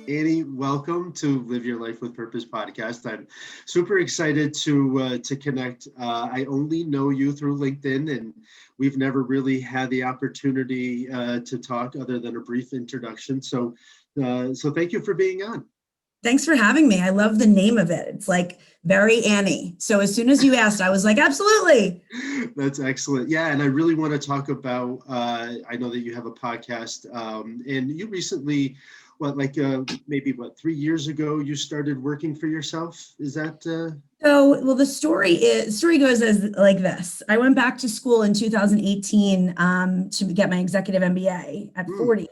Annie, welcome to Live Your Life with Purpose podcast. I'm super excited to connect. I only know you through LinkedIn, and we've never really had the opportunity to talk other than a brief introduction. So thank you for being on. Thanks for having me. I love the name of it. It's like very Annie. So as soon as you asked, I was like, absolutely. That's excellent. Yeah, and I really want to talk about, I know that you have a podcast, and you recently, maybe 3 years ago, you started working for yourself. Is that? The story goes as like this. I went back to school in 2018 to get my executive MBA at 40.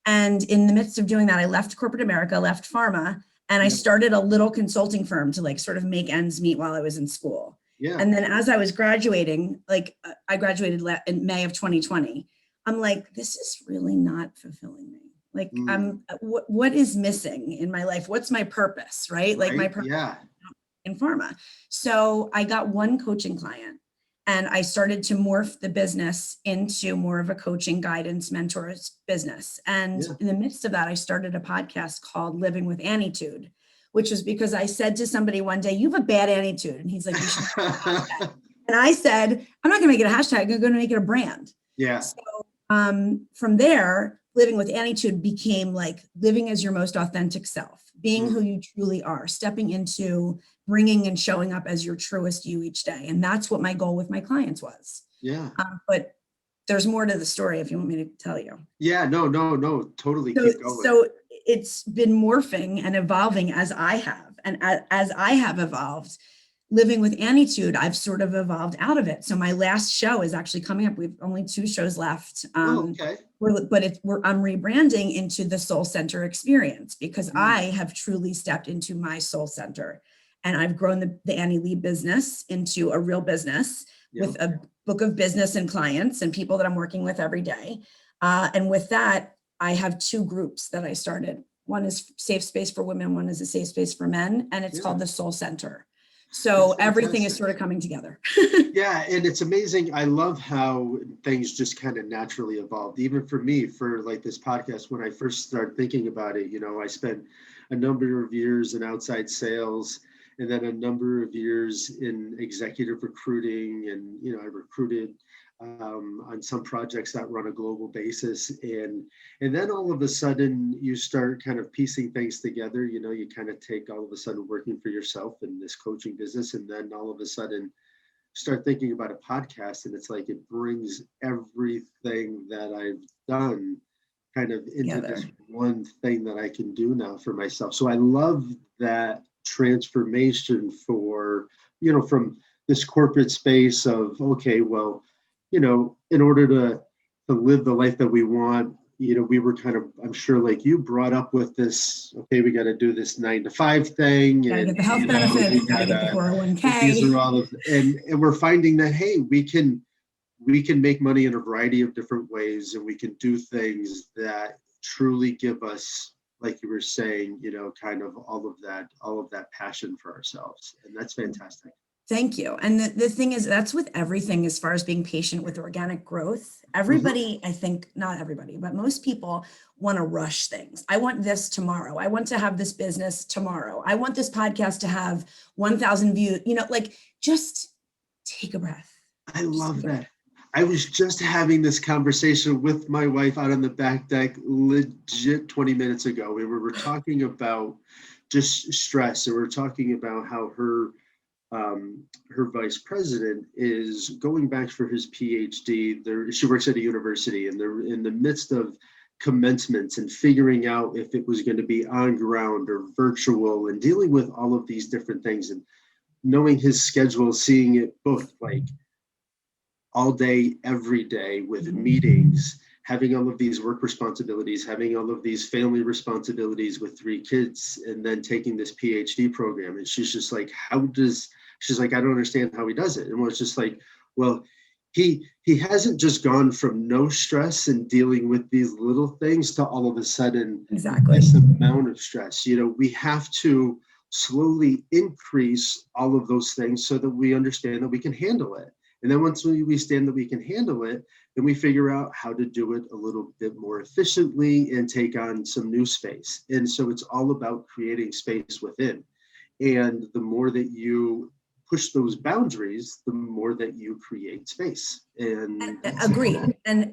And in the midst of doing that, I left corporate America, left pharma, and I started a little consulting firm to like sort of make ends meet while I was in school. Yeah. And then as I was graduating, I graduated in May of 2020. I'm like, this is really not fulfilling me. Like, what is missing in my life? What's my purpose, right? Like my purpose in pharma. So I got one coaching client. And I started to morph the business into more of a coaching, guidance, mentors business. And in the midst of that, I started a podcast called Living with Anitude, which was because I said to somebody one day, you have a bad attitude. And he's like, you should make a hashtag. And I said, I'm not going to make it a hashtag. I'm going to make it a brand. Yeah. So from there, Living with Anitude became like living as your most authentic self, being who you truly are, stepping into bringing and showing up as your truest you each day. And that's what my goal with my clients was. Yeah. But there's more to the story if you want me to tell you. Yeah, no, totally. Keep going. So it's been morphing and evolving as I have. And as I have evolved, Living with Anitude, I've sort of evolved out of it. So my last show is actually coming up. We've only 2 shows left. Okay. I'm rebranding into the Soul Center experience because I have truly stepped into my soul center. And I've grown the Annie Lieb business into a real business with a book of business and clients and people that I'm working with every day. And with that, I have 2 groups that I started. One is Safe Space for Women, one is a Safe Space for Men, and it's called the Soul Center. So everything is sort of coming together. Yeah, and it's amazing. I love how things just kind of naturally evolved. Even for me, for like this podcast, when I first started thinking about it, I spent a number of years in outside sales, and then a number of years in executive recruiting. And, I recruited on some projects that run a global basis. And then all of a sudden you start kind of piecing things together. You kind of take all of a sudden working for yourself in this coaching business. And then all of a sudden start thinking about a podcast. And it's like, it brings everything that I've done kind of into this one thing that I can do now for myself. So I love that transformation for, from this corporate space of, okay, well, in order to live the life that we want, we were kind of, I'm sure like you brought up with this, okay, we got to do this 9 to 5 thing. Gotta get the health benefits, gotta get the 401k. These are all of, and we're finding that, hey, we can make money in a variety of different ways, and we can do things that truly give us, like you were saying, kind of all of that passion for ourselves. And that's fantastic. Thank you. And the thing is, that's with everything as far as being patient with organic growth. Everybody, I think, not everybody, but most people want to rush things. I want this tomorrow. I want to have this business tomorrow. I want this podcast to have 1,000 views, just take a breath. I love that. I was just having this conversation with my wife out on the back deck legit 20 minutes ago. We were talking about just stress, and we were talking about how her vice president is going back for his PhD. She works at a university, and they're in the midst of commencements and figuring out if it was going to be on ground or virtual, and dealing with all of these different things, and knowing his schedule, seeing it both like all day, every day with meetings, having all of these work responsibilities, having all of these family responsibilities with 3 kids, and then taking this PhD program. And she's just like, she's like, I don't understand how he does it. And it's just like, well, he hasn't just gone from no stress and dealing with these little things to all of a sudden this amount of stress. We have to slowly increase all of those things so that we understand that we can handle it. And then once we understand that we can handle it, then we figure out how to do it a little bit more efficiently and take on some new space. And so it's all about creating space within. And the more that you push those boundaries, the more that you create space. And Agreed. And,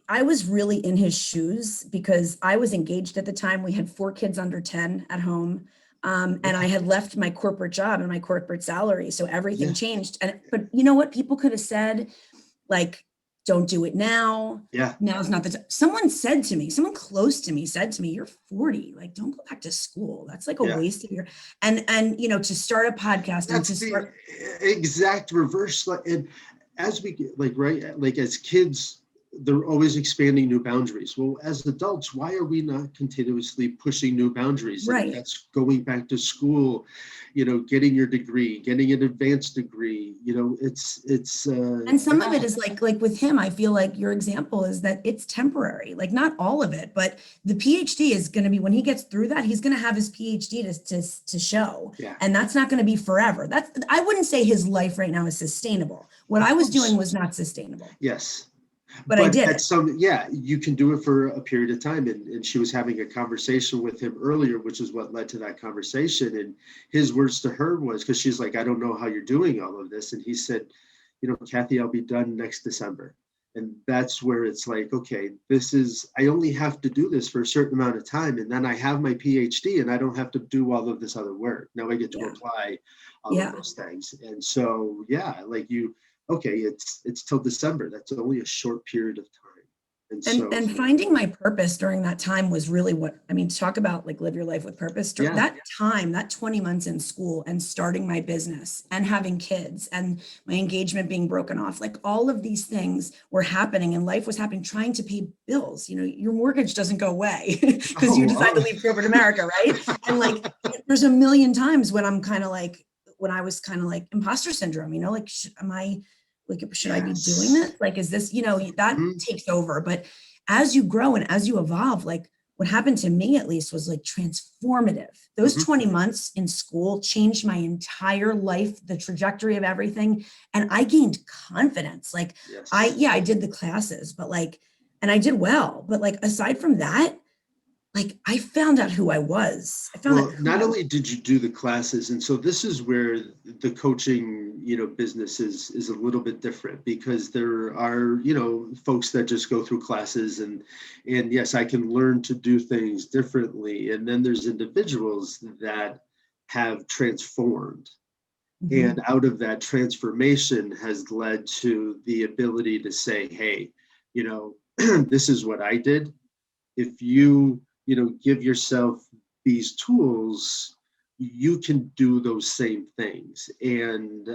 I was really in his shoes because I was engaged at the time. We had 4 kids under 10 at home. And I had left my corporate job and my corporate salary. So everything changed. But you know what? People could have said, like, don't do it now. Yeah. Now's not the time. Someone close to me said to me, you're 40, like, don't go back to school. That's like a waste of your, and, to start a podcast. That's the exact reverse. And as we get, like as kids, they're always expanding new boundaries. Well, as adults, why are we not continuously pushing new boundaries? Right. And that's going back to school, getting your degree, getting an advanced degree, it's and some of it is like with him, I feel like your example is that it's temporary, like not all of it, but the PhD is going to be, when he gets through that, he's going to have his PhD to show. Yeah. And that's not going to be forever. I wouldn't say his life right now is sustainable. What I was doing was not sustainable. Yes. But I did. You can do it for a period of time. And she was having a conversation with him earlier, which is what led to that conversation. And his words to her was, because she's like, I don't know how you're doing all of this. And he said, Kathy, I'll be done next December. And that's where it's like, okay, I only have to do this for a certain amount of time. And then I have my PhD and I don't have to do all of this other work. Now I get to apply all of those things. And so, okay, it's till December. That's only a short period of time. And finding my purpose during that time was really talk about like live your life with purpose. That time, that 20 months in school and starting my business and having kids and my engagement being broken off, like all of these things were happening and life was happening, trying to pay bills. Your mortgage doesn't go away because you decide to leave corporate America, right? And like, there's a million times when when I was kind of like imposter syndrome, should I be doing this? Like, is this, that takes over. But as you grow and as you evolve, like what happened to me at least was like transformative. Those 20 months in school changed my entire life, the trajectory of everything. And I gained confidence. Like I did the classes, but and I did well, but aside from that, I found out who I was. Not only did you do the classes, and so this is where the coaching, business is a little bit different, because there are, folks that just go through classes and yes, I can learn to do things differently. And then there's individuals that have transformed. And out of that transformation has led to the ability to say, hey, this is what I did. If you give yourself these tools, you can do those same things. And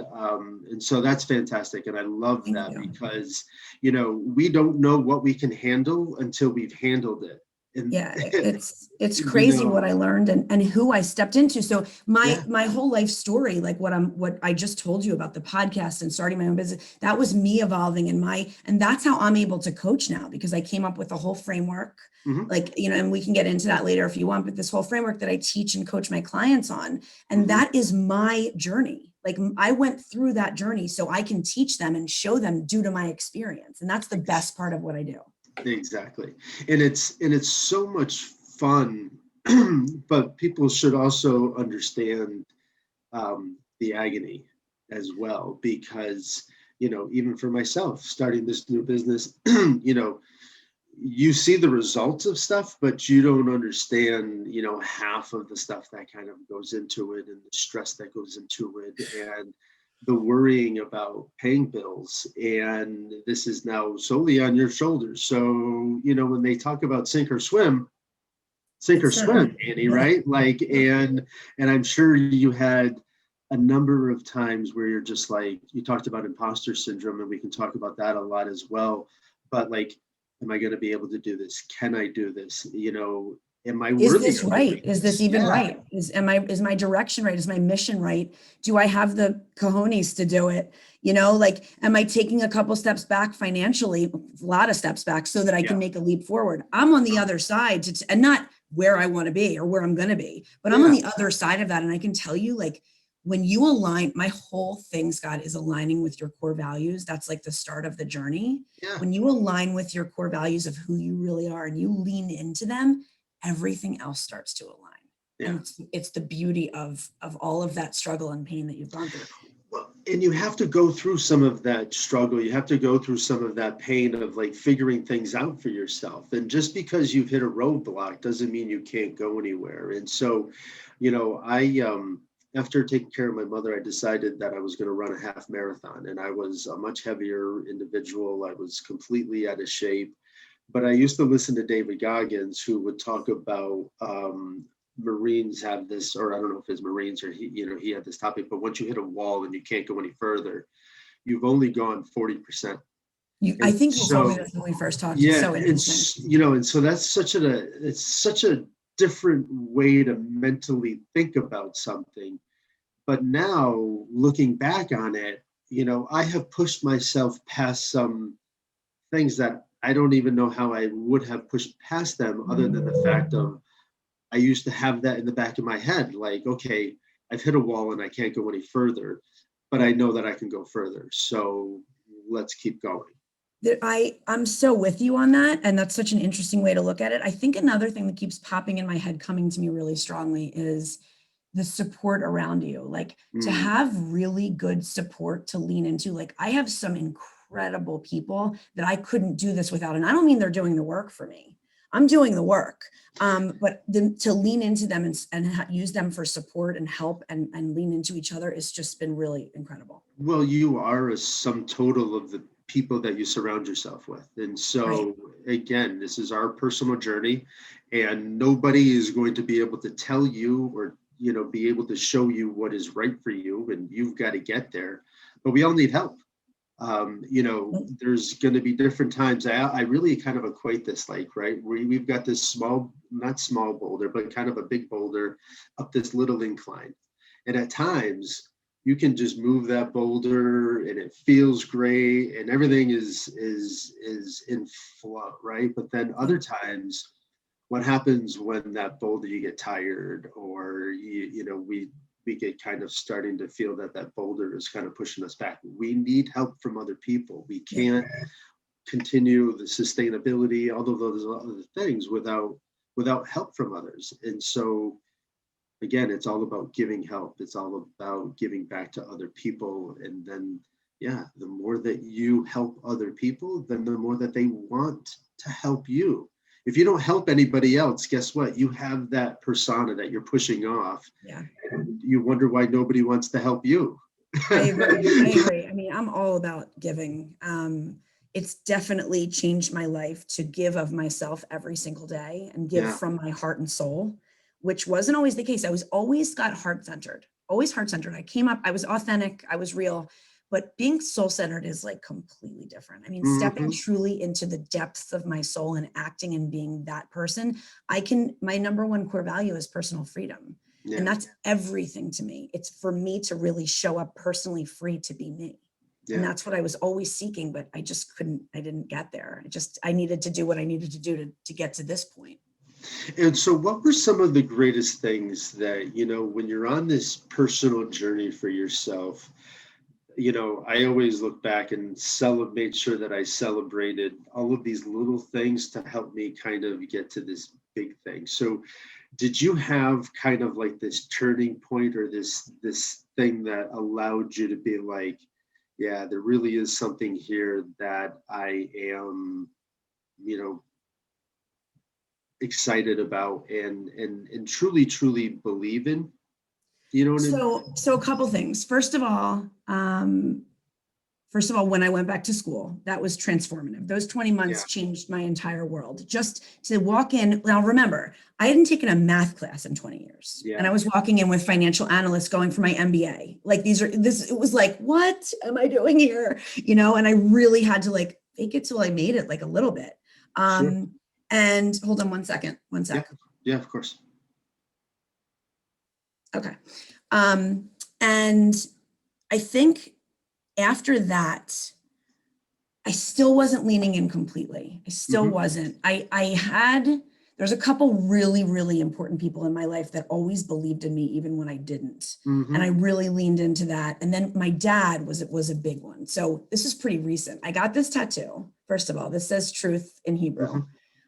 so that's fantastic. And I love that because, we don't know what we can handle until we've handled it. And it's crazy what I learned and who I stepped into. So my whole life story, like what I just told you about the podcast and starting my own business, that was me evolving and that's how I'm able to coach now, because I came up with a whole framework, and we can get into that later if you want, but this whole framework that I teach and coach my clients on, and that is my journey. Like I went through that journey so I can teach them and show them due to my experience. And that's the best part of what I do. Exactly. And it's so much fun, but people should also understand the agony as well, because, even for myself, starting this new business, you see the results of stuff, but you don't understand, half of the stuff that kind of goes into it and the stress that goes into it and the worrying about paying bills. And this is now solely on your shoulders. So, when they talk about sink or swim, Annie, right? And I'm sure you had a number of times where you're just like, you talked about imposter syndrome, and we can talk about that a lot as well. But am I going to be able to do this? Can I do this? Am I worthy? Is this right? Is this even right? Is my direction right? Is my mission right? Do I have the cojones to do it? Am I taking a couple steps back financially, a lot of steps back, so that I can make a leap forward? I'm on the other side and not where I want to be or where I'm going to be, but I'm on the other side of that. And I can tell you, when you align, my whole thing, Scott, is aligning with your core values. That's like the start of the journey. Yeah. When you align with your core values of who you really are and you lean into them, everything else starts to align. Yeah. And it's the beauty of all of that struggle and pain that you've gone through. Well, and you have to go through some of that struggle. You have to go through some of that pain of like figuring things out for yourself. And just because you've hit a roadblock doesn't mean you can't go anywhere. And so, after taking care of my mother, I decided that I was going to run a half marathon, and I was a much heavier individual. I was completely out of shape, but I used to listen to David Goggins, who would talk about Marines have this, or I don't know if it's Marines or he had this topic, but once you hit a wall and you can't go any further, you've only gone 40%. I think you told me this when we first talked. Yeah, so interesting. and so that's it's such a different way to mentally think about something. But now looking back on it, I have pushed myself past some things that I don't even know how I would have pushed past them, other than the fact of I used to have that in the back of my head, like, okay, I've hit a wall and I can't go any further, but I know that I can go further. So let's keep going. I'm so with you on that. And that's such an interesting way to look at it. I think another thing that keeps popping in my head, coming to me really strongly, is the support around you. Like to have really good support to lean into. Like I have some incredible people that I couldn't do this without. And I don't mean they're doing the work for me. I'm doing the work, but to lean into them and use them for support and help and lean into each other has just been really incredible. Well, you are a sum total of the people that you surround yourself with. And so, again, this is our personal journey, and nobody is going to be able to tell you or, be able to show you what is right for you, and you've got to get there. But we all need help. There's going to be different times. I really kind of equate this like, right, we've got this not small boulder, but kind of a big boulder up this little incline. And at times you can just move that boulder and it feels great and everything is in flow, right? But then other times, what happens when that boulder, you get tired, or we get kind of starting to feel that boulder is kind of pushing us back. We need help from other people. We can't continue the sustainability, all of those other things without help from others. And so, again, it's all about giving help. It's all about giving back to other people. And then, the more that you help other people, then the more that they want to help you. If you don't help anybody else, guess what? You have that persona that you're pushing off. Yeah. And you wonder why nobody wants to help you. I agree. I mean, I'm all about giving. It's definitely changed my life to give of myself every single day and give from my heart and soul, which wasn't always the case. I was always got heart-centered, I came up, I was authentic, I was real. But being soul-centered is like completely different. I mean, stepping truly into the depths of my soul and acting and being that person, my number one core value is personal freedom. Yeah. And that's everything to me. It's for me to really show up personally free to be me. Yeah. And that's what I was always seeking, but I didn't get there. I needed to do what I needed to do to get to this point. And so what were some of the greatest things that, when you're on this personal journey for yourself, I always look back and made sure that I celebrated all of these little things to help me kind of get to this big thing. So did you have kind of like this turning point or this thing that allowed you to be like, yeah, there really is something here that I am, excited about and truly, truly believe in? You know what I mean? So a couple things. First of all, when I went back to school, that was transformative. Those 20 months changed my entire world. Just to walk in. Now, remember, I hadn't taken a math class in 20 years. Yeah. And I was walking in with financial analysts going for my MBA. Like it was like, what am I doing here? And I really had to like fake it till I made it, like a little bit. Sure. And hold on one second. Yeah, of course. Okay. And I think after that, I still wasn't leaning in completely. I still wasn't. I had there's a couple really, really important people in my life that always believed in me, even when I didn't. And I really leaned into that. And then my dad was a big one. So this is pretty recent. I got this tattoo. First of all, this says truth in Hebrew.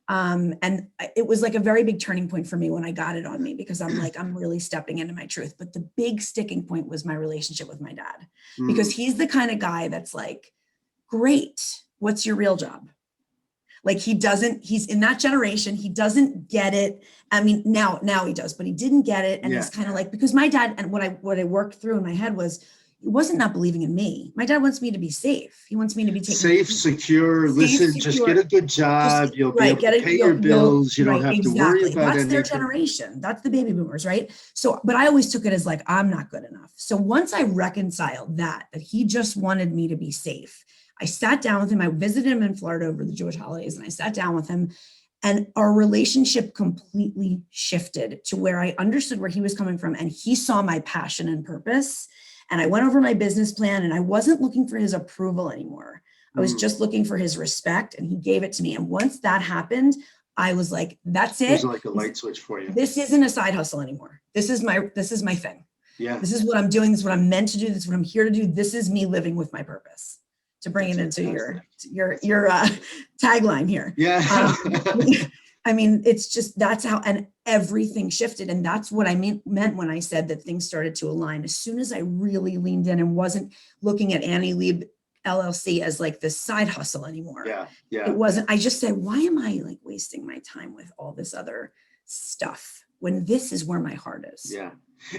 And it was like a very big turning point for me when I got it on me, because I'm like, I'm really stepping into my truth. But the big sticking point was my relationship with my dad, because he's the kind of guy that's like, great, what's your real job? Like he's in that generation. He doesn't get it. I mean, now he does, but he didn't get it. And he's kind of like, because my dad, and what I worked through in my head was, it wasn't not believing in me. My dad wants me to be safe. He wants me to be taken safe, secure. Listen, just get a good job. You'll be able to pay your bills. You don't have to worry about That's anything. their generation. That's the baby boomers, right? So, but I always took it as like, I'm not good enough. So once I reconciled that he just wanted me to be safe, I sat down with him. I visited him in Florida over the Jewish holidays, and I sat down with him, and our relationship completely shifted to where I understood where he was coming from, and he saw my passion and purpose. And I went over my business plan, and I wasn't looking for his approval anymore. I was just looking for his respect, and he gave it to me. And once that happened, I was like, that's it. It was like a light switch for you. This isn't a side hustle anymore. This is my thing. Yeah. This is what I'm doing. This is what I'm meant to do. This is what I'm here to do. This is me living with my purpose. To bring it into your tagline here. Yeah. I mean, it's just, that's how, and everything shifted. And that's what I meant when I said that things started to align. As soon as I really leaned in and wasn't looking at Annie Lieb LLC as like this side hustle anymore. Yeah. It wasn't, I just said, why am I like wasting my time with all this other stuff when this is where my heart is? Yeah.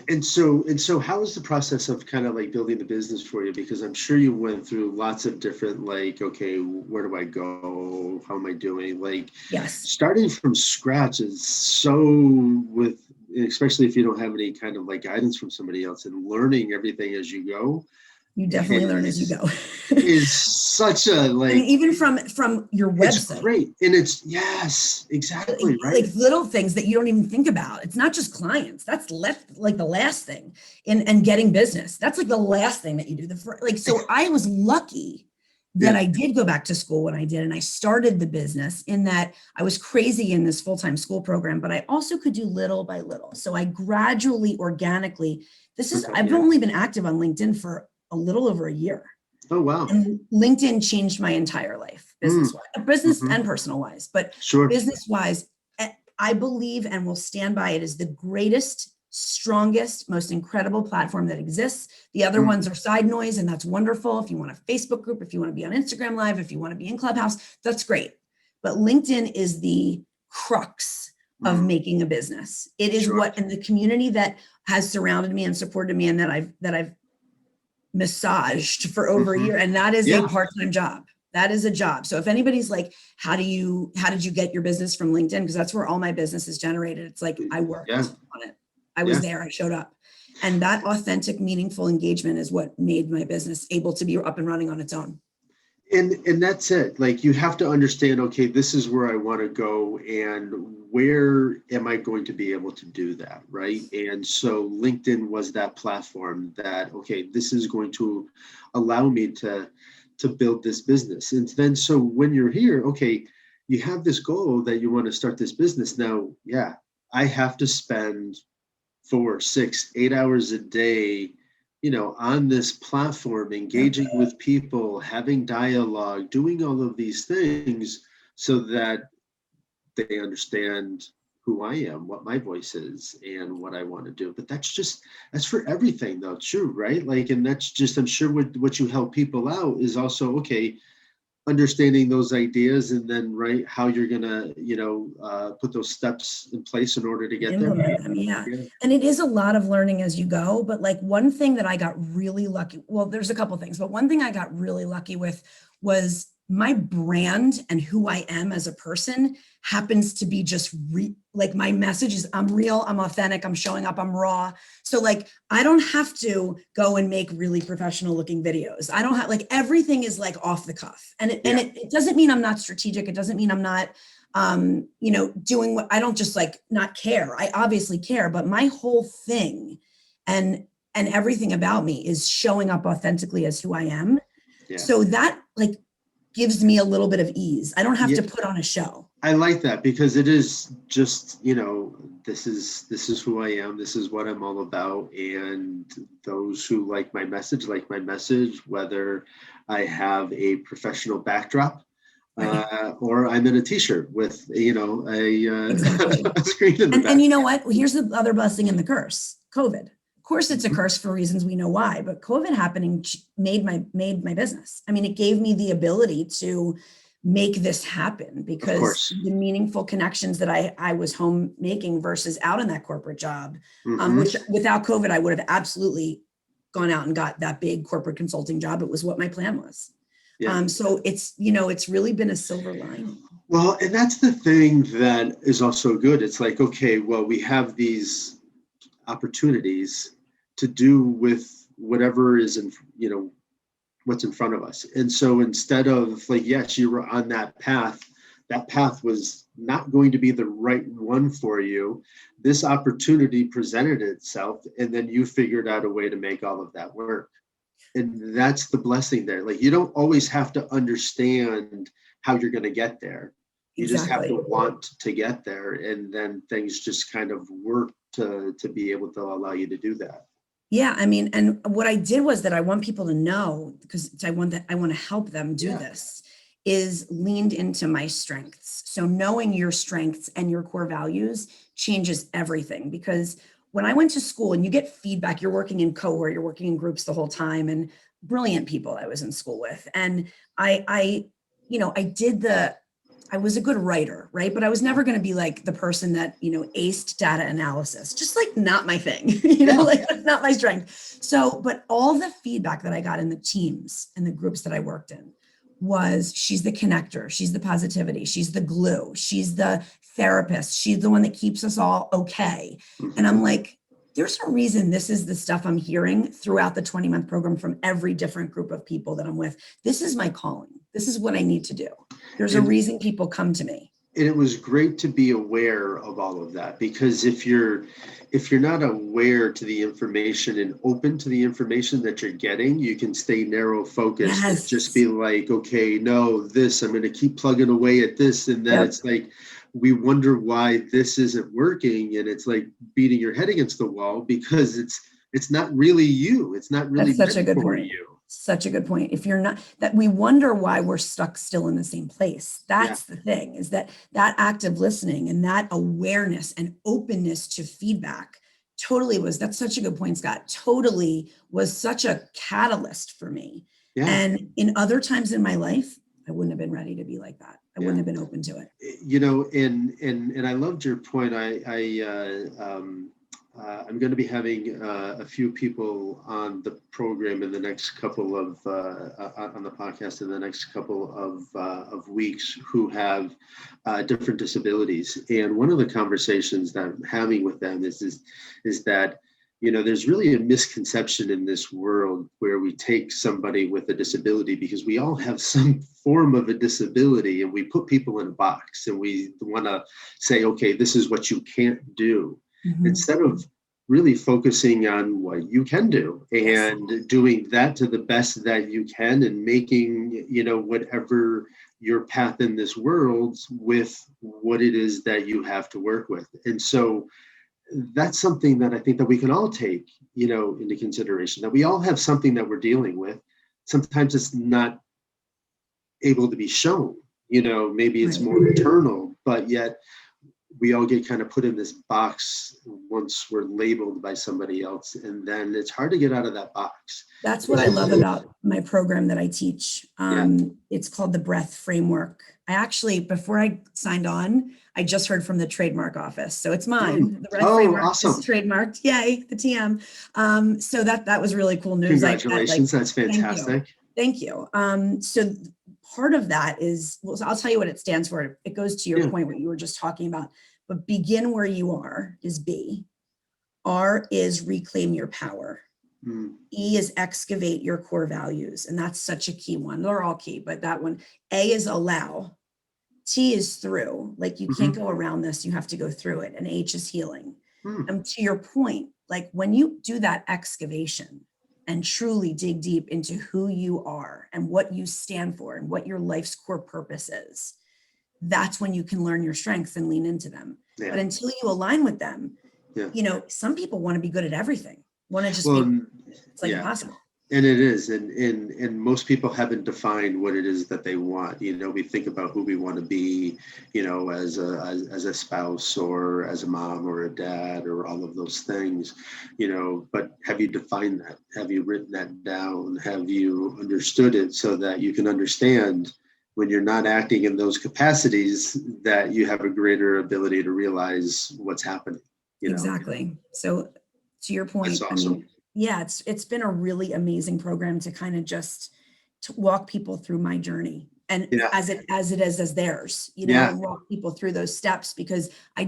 And so how was the process of kind of like building the business for you? Because I'm sure you went through lots of different, like, okay, where do I go? How am I doing? Like, yes, starting from scratch is especially if you don't have any kind of like guidance from somebody else, and learning everything as you go. You definitely learn as you go. Is such a like, and even from your website. It's great. And it's, yes, exactly. Right. Like little things that you don't even think about. It's not just clients. That's like the last thing and getting business. That's like the last thing that you do. So I was lucky that I did go back to school when I did. And I started the business in that I was crazy in this full-time school program, but I also could do little by little. So I gradually, organically, I've only been active on LinkedIn for a little over a year. Oh, wow. And LinkedIn changed my entire life, business and personal wise, but business wise, I believe and will stand by it is the greatest, strongest, most incredible platform that exists. The other ones are side noise, and that's wonderful. If you want a Facebook group, if you want to be on Instagram Live, if you want to be in Clubhouse, that's great. But LinkedIn is the crux of making a business. It is what, and the community that has surrounded me and supported me, and that I've massaged for over a year. And that is a part-time job. That is a job. So if anybody's like, how did you get your business from LinkedIn? Because that's where all my business is generated. It's like, I worked on it. I was there, I showed up. And that authentic, meaningful engagement is what made my business able to be up and running on its own. And that's it. Like, you have to understand, okay, this is where I want to go, and where am I going to be able to do that, right? And so LinkedIn was that platform that, okay, this is going to allow me to build this business. And then, so when you're here, okay, you have this goal that you want to start this business. Now, I have to spend 4, 6, 8 hours a day, on this platform, engaging with people, having dialogue, doing all of these things so that they understand who I am, what my voice is, and what I want to do. But that's for everything though, true, right? Like, and that's just, I'm sure what you help people out is also, okay, understanding those ideas, and then how you're gonna put those steps in place in order to get there. And it is a lot of learning as you go, but like one thing that I got really lucky, well, there's a couple things, but one thing I got really lucky with was my brand and who I am as a person happens to be just like my message is I'm real, I'm authentic, I'm showing up, I'm raw. So like, I don't have to go and make really professional looking videos. I don't have, like, everything is like off the cuff. And it doesn't mean I'm not strategic. It doesn't mean I'm not, doing what, I don't just like not care. I obviously care, but my whole thing and everything about me is showing up authentically as who I am. So that like gives me a little bit of ease. I don't have to put on a show. I like that because it is just, this is who I am. This is what I'm all about. And those who like my message, whether I have a professional backdrop or I'm in a t-shirt with, Exactly. a screen in the back. And you know what? Here's the other blessing and the curse, COVID. Of course, it's a curse for reasons we know why, but COVID happening made my business. I mean, it gave me the ability to make this happen because the meaningful connections that I was home making versus out in that corporate job, which without COVID, I would have absolutely gone out and got that big corporate consulting job. It was what my plan was. Yeah. So it's, it's really been a silver lining. Well, and that's the thing that is also good. It's like, okay, well, we have these opportunities to do with whatever is in, what's in front of us. And so instead of like, yes, you were on that path was not going to be the right one for you. This opportunity presented itself, and then you figured out a way to make all of that work. And that's the blessing there. Like, you don't always have to understand how you're going to get there. You just have to want to get there. And then things just kind of work to be able to allow you to do that. Yeah. I mean, and what I did was that I want people to know, because I want to help them do this, is leaned into my strengths. So knowing your strengths and your core values changes everything. Because when I went to school and you get feedback, you're working in cohort, you're working in groups the whole time, and brilliant people I was in school with. And I was a good writer, right? But I was never going to be like the person that, aced data analysis, just like not my thing, like that's not my strength. So, but all the feedback that I got in the teams and the groups that I worked in was, she's the connector, she's the positivity, she's the glue, she's the therapist, she's the one that keeps us all okay. And I'm like, there's a reason this is the stuff I'm hearing throughout the 20-month program from every different group of people that I'm with. This is my calling. This is what I need to do. There's a reason people come to me. And it was great to be aware of all of that, because if you're not aware to the information and open to the information that you're getting, you can stay narrow focused and just be like, okay, no, this, I'm going to keep plugging away at this. And then it's like, we wonder why this isn't working. And it's like beating your head against the wall because it's not really you. It's not really meant for you. Such a good point. If you're not, that we wonder why we're stuck still in the same place. That's the thing, is that active listening and that awareness and openness to feedback that's such a good point, Scott, totally was such a catalyst for me. Yeah. And in other times in my life, I wouldn't have been ready to be like that. I wouldn't have been open to it. And I loved your point. I'm going to be having a few people on the program in the next couple of on the podcast in the next couple of weeks who have different disabilities. And one of the conversations that I'm having with them is that, there's really a misconception in this world where we take somebody with a disability, because we all have some form of a disability, and we put people in a box and we want to say, okay, this is what you can't do. Instead of really focusing on what you can do and doing that to the best that you can, and making, whatever your path in this world with what it is that you have to work with. And so that's something that I think that we can all take, into consideration, that we all have something that we're dealing with. Sometimes it's not able to be shown, maybe it's more internal, but yet we all get kind of put in this box once we're labeled by somebody else, and then it's hard to get out of that box. That's what I love about my program that I teach. It's called the Breath Framework. I actually, before I signed on, I just heard from the trademark office. So it's mine. The Breath Framework is trademarked. Yay, the TM. So that was really cool news. Congratulations. That's fantastic. Thank you. So part of that is, well, I'll tell you what it stands for. It goes to your point, what you were just talking about. But begin where you are is B. R is reclaim your power. E is excavate your core values. And that's such a key one. They're all key, but that one. A is allow. T is through. Like, you can't go around this. You have to go through it. And H is healing. And to your point, like, when you do that excavation and truly dig deep into who you are and what you stand for and what your life's core purpose is, that's when you can learn your strengths and lean into them. Yeah. But until you align with them, Yeah. you know, some people want to be good at everything, want to just Well, be, it's like yeah. impossible. And it is, and most people haven't defined what it is that they want. You know, we think about who we want to be, you know, as a spouse or as a mom or a dad or all of those things, you know. But have you defined that? Have you written that down? Have you understood it so that you can understand when you're not acting in those capacities that you have a greater ability to realize what's happening? You know, Exactly. So to your point, that's I awesome. mean, yeah, it's been a really amazing program to kind of just to walk people through my journey, and Yeah, as it is as theirs, you know, yeah, and walk people through those steps, because I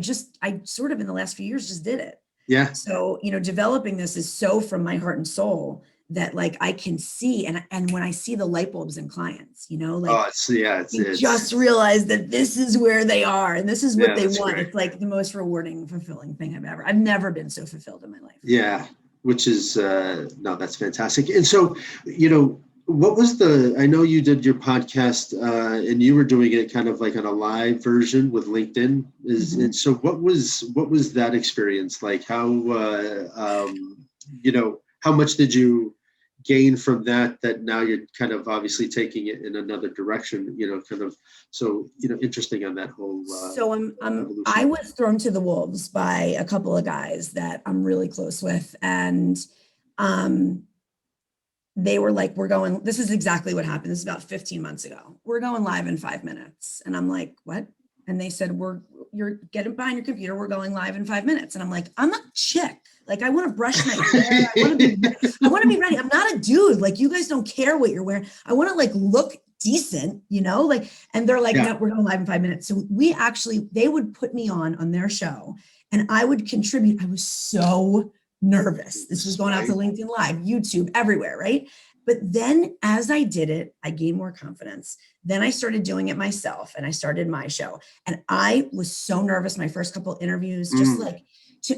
sort of in the last few years just did it. yeah. So, you know, developing this is so from my heart and soul that like I can see, and when I see the light bulbs in clients, you know, like Oh, you just realize that this is where they are and this is what yeah, they that's want. great. It's like the most rewarding, fulfilling thing I've never been so fulfilled in my life. Yeah, which is no, that's fantastic. And so, you know, what was the? I know you did your podcast, and you were doing it kind of like on a live version with LinkedIn. And so what was that experience like? How you know, how much did you gain from that? That now you're kind of obviously taking it in another direction. You know, kind of so you know, interesting on that whole So I evolution. was thrown to the wolves by a couple of guys that I'm really close with, and um, they were like, this is exactly what happened. This is about 15 months ago. We're going live in 5 minutes. And I'm like, what? And they said, you're getting behind your computer. We're going live in 5 minutes. And I'm like, I'm a chick. Like, I want to brush my hair. I want to be ready. I'm not a dude. Like, you guys don't care what you're wearing. I want to like look decent, you know, like, and they're like, no, we're going live in 5 minutes. So they would put me on their show and I would contribute. I was so nervous. This was going out to LinkedIn Live, YouTube, everywhere, right? But then as I did it, I gained more confidence. Then I started doing it myself and I started my show. And I was so nervous my first couple interviews, just like,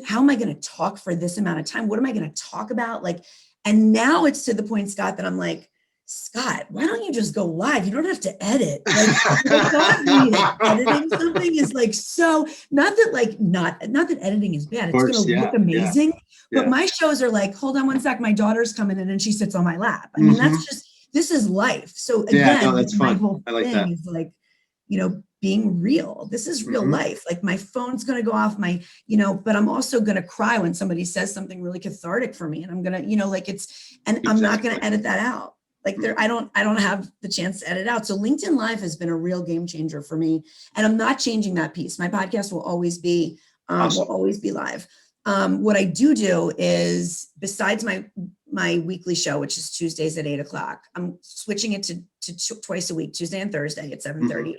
how am I going to talk for this amount of time? What am I going to talk about? Like, and now it's to the point, Scott, that I'm like, Scott, why don't you just go live? You don't have to edit. Like, editing something is like, so not that editing is bad. It's going to look amazing. But my shows are like, hold on one sec. My daughter's coming in and she sits on my lap. I mean, this is life. So again, that's my fun. whole I like thing that. is like, you know, being real. This is real life. Like my phone's going to go off but I'm also going to cry when somebody says something really cathartic for me. And I'm going to, I'm not going to edit that out. Like I don't have the chance to edit out. So LinkedIn Live has been a real game changer for me. And I'm not changing that piece. My podcast will always be, live. What I do is, besides my weekly show, which is Tuesdays at 8:00, I'm switching it to twice a week, Tuesday and Thursday at 7:30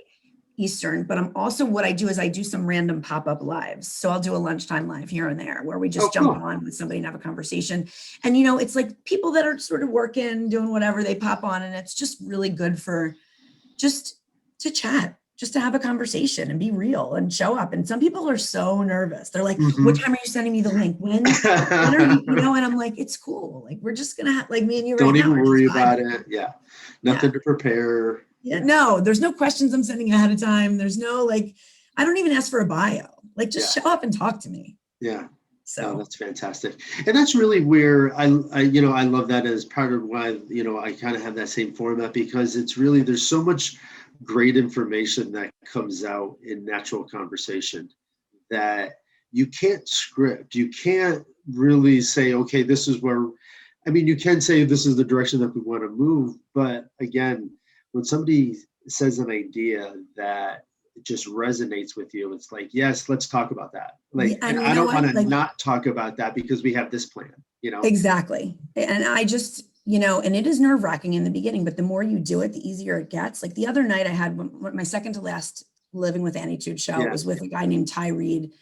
Eastern. But what I do is I do some random pop-up lives. So I'll do a lunchtime live here and there where we just jump on with somebody and have a conversation. And, you know, it's like people that are sort of working, doing whatever, they pop on, and it's just really good for just to chat, just to have a conversation and be real and show up. And some people are so nervous. They're like, what time are you sending me the link? When are you, and I'm like, it's cool. Like, we're just going to have, like me and you Don't right now. Don't even worry about it. Yeah. Nothing to prepare. Yeah, no, there's no questions I'm sending ahead of time. There's no, like, I don't even ask for a bio. Like, just show up and talk to me. Yeah. So that's fantastic. And that's really where I love that as part of why, I kind of have that same format, because it's really, there's so much great information that comes out in natural conversation that you can't script. You can't really say, okay, this is where, you can say this is the direction that we want to move. But again, when somebody says an idea that just resonates with you, it's like, yes, let's talk about that. Like, and I don't want to not talk about that because we have this plan, Exactly. And I just, and it is nerve-wracking in the beginning, but the more you do it, the easier it gets. Like the other night I had my second to last Living with Anitude show. It was with a guy named Ty Reed.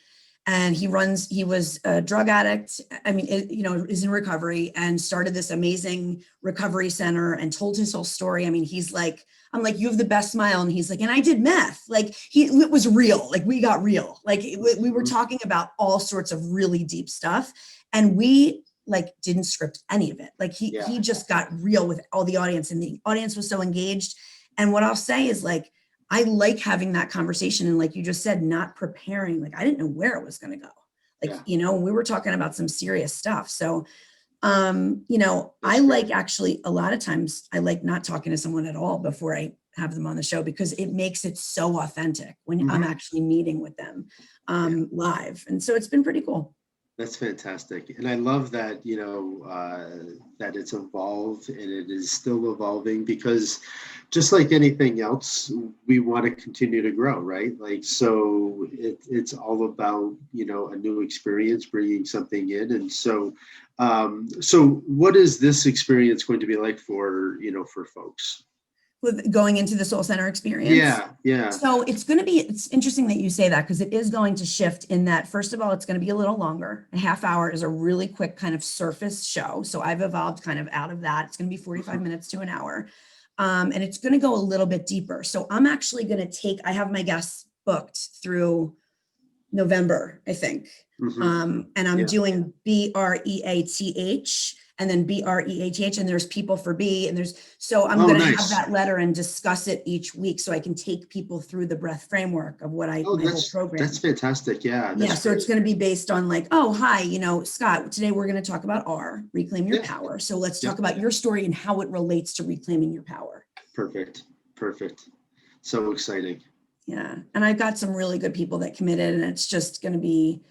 And he was a drug addict. Is in recovery and started this amazing recovery center and told his whole story. I'm like, you have the best smile. And he's like, and I did meth. Like it was real. Like we got real. Like we were talking about all sorts of really deep stuff. And we didn't script any of it. Like he just got real with all the audience, and the audience was so engaged. And what I'll say is I like having that conversation. And like you just said, not preparing, like I didn't know where it was going to go. Like, we were talking about some serious stuff. So, I like actually a lot of times I like not talking to someone at all before I have them on the show, because it makes it so authentic when I'm actually meeting with them live. And so it's been pretty cool. That's fantastic. And I love that, that it's evolved and it is still evolving, because just like anything else, we want to continue to grow, right? Like, so it's all about, a new experience, bringing something in. And so, so what is this experience going to be like for folks? With going into the Soul Center experience. Yeah. So it's interesting that you say that, because it is going to shift in that, first of all, it's going to be a little longer. A half hour is a really quick kind of surface show. So I've evolved kind of out of that. It's going to be 45 minutes to an hour. And it's going to go a little bit deeper. So I'm actually going to I have my guests booked through November, I think. And I'm doing BREATH and then BREATH, and there's people for B, and so I'm going to have that letter and discuss it each week, so I can take people through the breath framework of what my whole program. That's fantastic. Yeah. So it's going to be based on like, oh, hi, Scott, today we're going to talk about R, reclaim your power. So let's talk about your story and how it relates to reclaiming your power. Perfect. So exciting. Yeah. And I've got some really good people that committed, and it's just going to be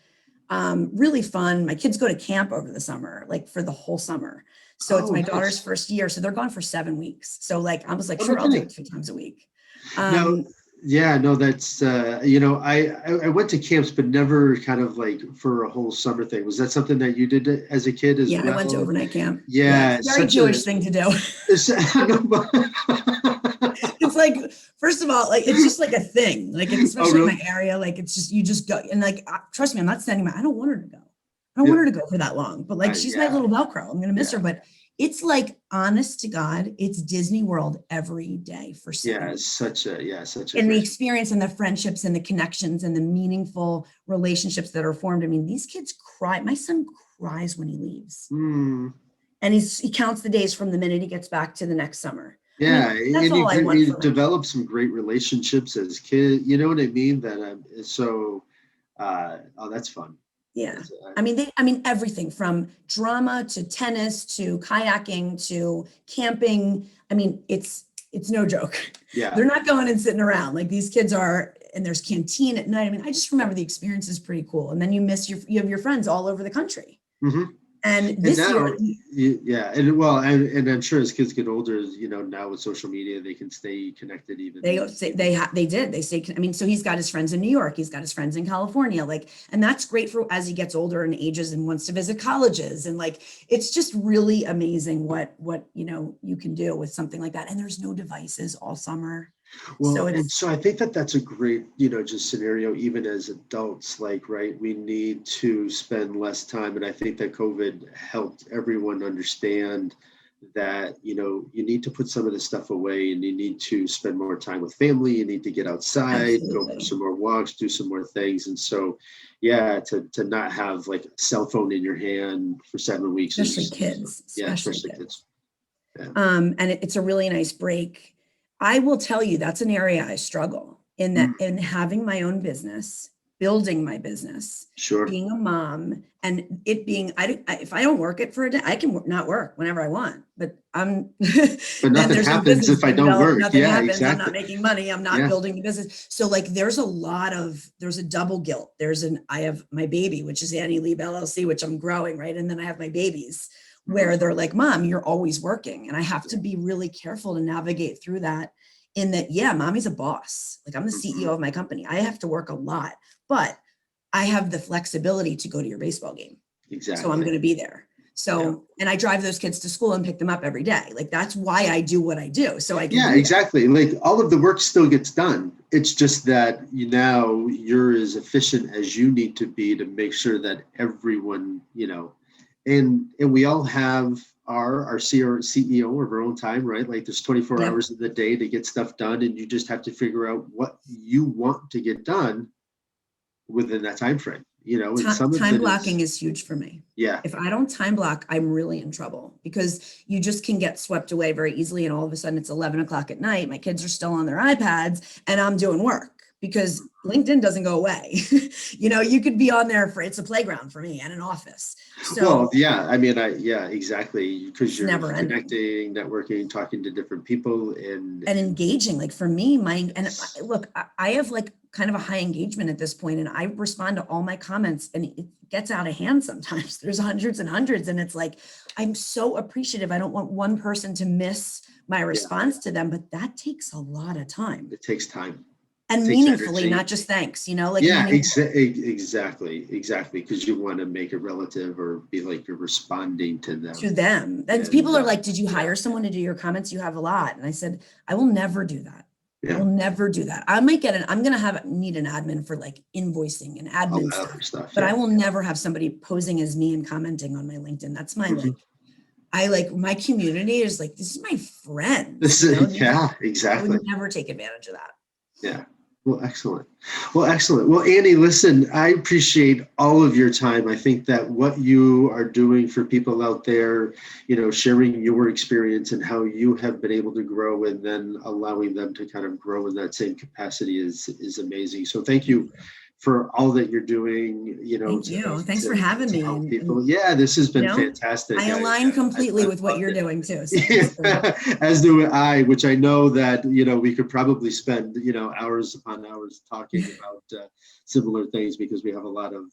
really fun. My kids go to camp over the summer, like for the whole summer. So it's my daughter's first year. So they're gone for 7 weeks. So like, I was like, sure, I'll do it 2 times a week. That's, I went to camps, but never kind of like for a whole summer thing. Was that something that you did as a kid as well? Yeah, I went to overnight camp. Yeah. It's a very Jewish thing to do. It's like, first of all, like, it's just like a thing, like, especially in my area, like, it's just, you just go, and like, trust me, I'm not sending I don't want her to go. I don't want her to go for that long, but like, she's my little Velcro. I'm going to miss her, but it's like, honest to God, it's Disney World every day for 7 weeks. Such a and the experience and the friendships and the connections and the meaningful relationships that are formed. I mean, these kids cry. My son cries when he leaves. And he counts the days from the minute he gets back to the next summer. Yeah, I mean, that's all I want. You develop some great relationships as kids. You know what I mean? That's fun. Yeah, I mean everything from drama to tennis to kayaking to camping. I mean, it's no joke. Yeah, they're not going and sitting around like these kids are. And there's canteen at night. I mean, I just remember the experience is pretty cool. And then you have your friends all over the country. And this year, and I'm sure as kids get older, now with social media, they can stay connected. Even they stay. I mean, so he's got his friends in New York, he's got his friends in California, like, and that's great for as he gets older and ages and wants to visit colleges, and like, it's just really amazing what you can do with something like that. And there's no devices all summer. Well, so I think that's a great, just scenario, even as adults, like, right, we need to spend less time. And I think that COVID helped everyone understand that, you need to put some of this stuff away and you need to spend more time with family. You need to get outside, go for some more walks, do some more things. And so, to not have like a cell phone in your hand for 7 weeks. Especially kids. Especially kids. Yeah. And it's a really nice break. I will tell you, that's an area I struggle in, that in having my own business, building my business, being a mom, and it being, if I don't work it for a day, I can not work whenever I want, but but nothing happens if I don't work. Nothing happens. Exactly. I'm not making money. I'm not building the business. So like, there's a double guilt. I have my baby, which is Annie Lieb LLC, which I'm growing. Right. And then I have my babies, where they're like, Mom, you're always working. And I have to be really careful to navigate through that, in that, mommy's a boss. Like, I'm the CEO of my company. I have to work a lot, but I have the flexibility to go to your baseball game. Exactly. So I'm going to be there. So, and I drive those kids to school and pick them up every day. Like, that's why I do what I do. So I can exactly. Like, all of the work still gets done. It's just that you're as efficient as you need to be to make sure that everyone, and we all have our CEO of our own time, right? Like, there's 24 hours of the day to get stuff done, and you just have to figure out what you want to get done within that time frame. and some of Time it blocking is, is huge for me. yeah, If I don't time block, I'm really in trouble because you just can get swept away very easily. And all of a sudden it's 11 o'clock at night. My kids are still on their iPads and I'm doing work because LinkedIn doesn't go away. You could be on there it's a playground for me and an office. well, So yeah, I mean, yeah, exactly, because it's you're never ending. connecting, networking, talking to different people, and Engaging. Like for me, look, I have like kind of a high engagement at this point, and I respond to all my comments, and it gets out of hand sometimes. There's hundreds and hundreds, and it's like, I'm so appreciative. I don't want one person to miss my response to them, but that takes a lot of time. it takes time. And Takes meaningfully, energy. not just thanks, like Yeah, meaningful exactly, because you want to make it relative or be like you're responding to to them. them. And And people are like, did you yeah, hire someone to do your comments? You have a lot. And I said, I will never do that. I yeah, will never do that. I might I'm going to need an admin for like invoicing and all admin that other stuff, stuff. but I Yeah. will never have somebody posing as me and commenting on my LinkedIn. That's my Mhm. my community is like, this is my friends, This is, yeah, I exactly. would never take advantage of that. Yeah. Well, excellent. Well, Annie, listen, I appreciate all of your time. I think that what you are doing for people out there, sharing your experience and how you have been able to grow and then allowing them to kind of grow in that same capacity is amazing. So thank you for all that you're doing, Thank you. Thanks for having me. help And people. Yeah, this has been fantastic. I align completely with what loved you're it. doing too. So Yeah, as do I, which I know that, we could probably spend, hours upon hours talking about similar things because we have a lot of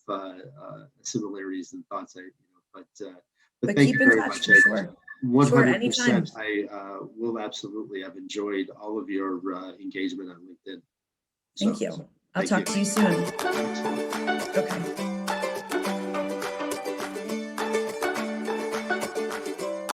similarities and thoughts. But thank keep you in very touch much. for sure. 100%. Anytime. I will absolutely have enjoyed all of your engagement on LinkedIn. Thank So you. I'll thank talk you. to you soon. Excellent. Okay.